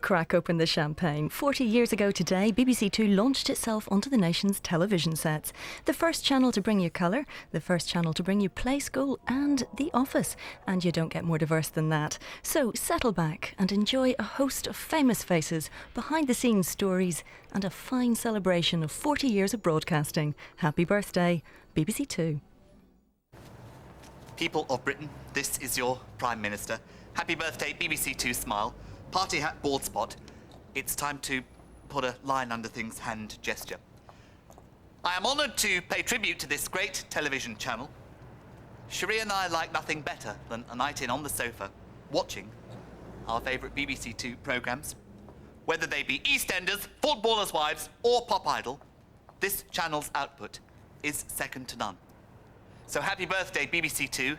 Crack open the champagne. 40 years ago today, BBC Two launched itself onto the nation's television sets. The first channel to bring you colour, the first channel to bring you Play School and The Office. And you don't get more diverse than that. So settle back and enjoy a host of famous faces, behind-the-scenes stories and a fine celebration of 40 years of broadcasting. Happy birthday, BBC Two. People of Britain, this is your Prime Minister. Happy birthday, BBC Two smile. Party hat, board spot. It's time to put a line under things hand gesture. I am honoured to pay tribute to this great television channel. Cherie and I like nothing better than a night in on the sofa, watching our favourite BBC Two programmes. Whether they be EastEnders, Footballers' Wives or Pop Idol, this channel's output is second to none. So happy birthday, BBC Two,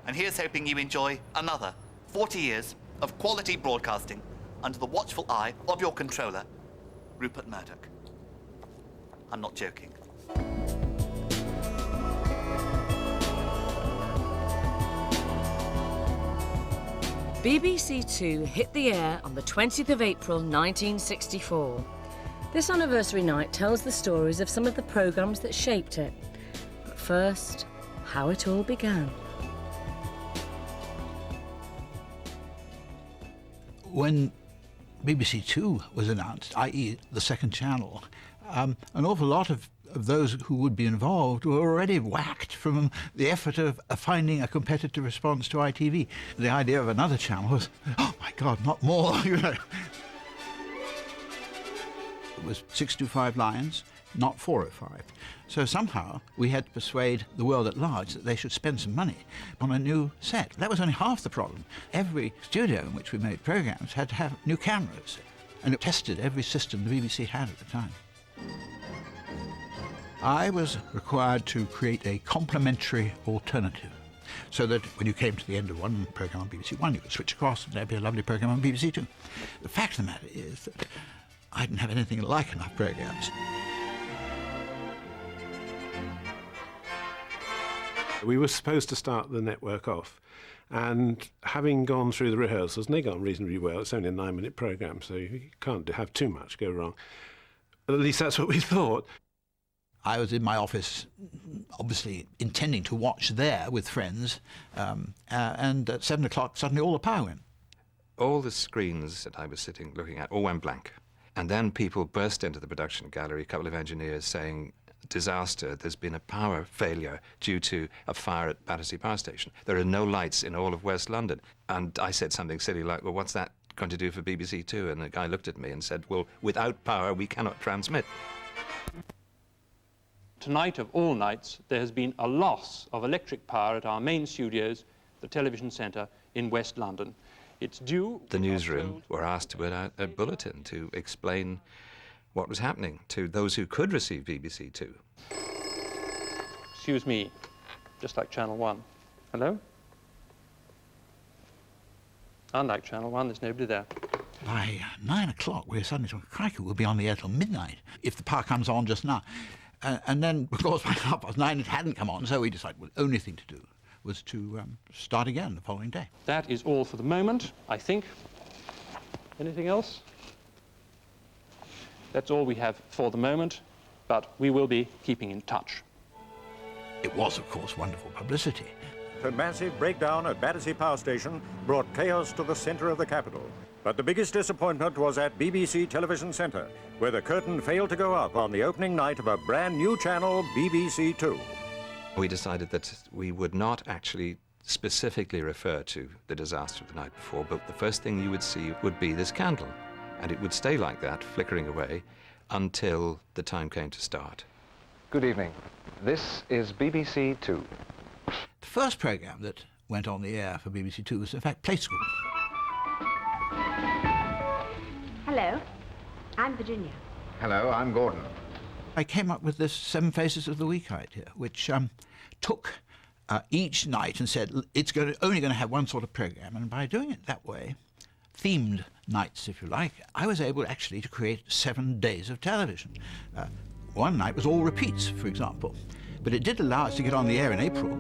and here's hoping you enjoy another 40 years of quality broadcasting under the watchful eye of your controller, Rupert Murdoch. I'm not joking. BBC Two hit the air on the 20th of April 1964. This anniversary night tells the stories of some of the programmes that shaped it. But first, how it all began. When BBC Two was announced, i.e. the second channel, an awful lot of those who would be involved were already whacked from the effort of finding a competitive response to ITV. The idea of another channel was, oh my God, not more, you know. It was 625 Lions, not 405. So somehow we had to persuade the world at large that they should spend some money on a new set. That was only half the problem. Every studio in which we made programmes had to have new cameras, and it tested every system the BBC had at the time. I was required to create a complementary alternative, so that when you came to the end of one programme on BBC One, you could switch across and there'd be a lovely programme on BBC Two. The fact of the matter is that I didn't have anything like enough programmes. We were supposed to start the network off, and having gone through the rehearsals, and they gone reasonably well, it's only a 9-minute programme, so you can't have too much go wrong. At least that's what we thought. I was in my office, obviously intending to watch there with friends, and at 7 o'clock suddenly all the power went. All the screens that I was sitting looking at all went blank. And then people burst into the production gallery, a couple of engineers saying, disaster, there's been a power failure due to a fire at Battersea Power Station. There are no lights in all of West London. And I said something silly like, well, what's that going to do for BBC Two? And the guy looked at me and said, well, without power, we cannot transmit. Tonight of all nights, there has been a loss of electric power at our main studios, the television centre in West London. It's due... The newsroom were asked to put out a bulletin to explain what was happening to those who could receive BBC Two. Excuse me, just like Channel 1. Hello? Unlike Channel 1, there's nobody there. By 9 o'clock, we were suddenly talking, crikey, we'll be on the air till midnight, if the power comes on just now. And then, of course, by 9:30 it hadn't come on, so we decided, well, the only thing to do was to start again the following day. That is all for the moment, I think. Anything else? That's all we have for the moment, but we will be keeping in touch. It was, of course, wonderful publicity. A massive breakdown at Battersea Power Station brought chaos to the centre of the capital. But the biggest disappointment was at BBC Television Centre, where the curtain failed to go up on the opening night of a brand new channel, BBC Two. We decided that we would not actually specifically refer to the disaster of the night before, but the first thing you would see would be this candle. And it would stay like that, flickering away, until the time came to start. Good evening. This is BBC Two. The first programme that went on the air for BBC Two was, in fact, Play School. Hello, I'm Virginia. Hello, I'm Gordon. I came up with this 7 Faces of the Week idea, which took each night and said, it's only going to have one sort of programme, and by doing it that way, themed nights, if you like, I was able actually to create 7 days of television. One night was all repeats, for example, but it did allow us to get on the air in April.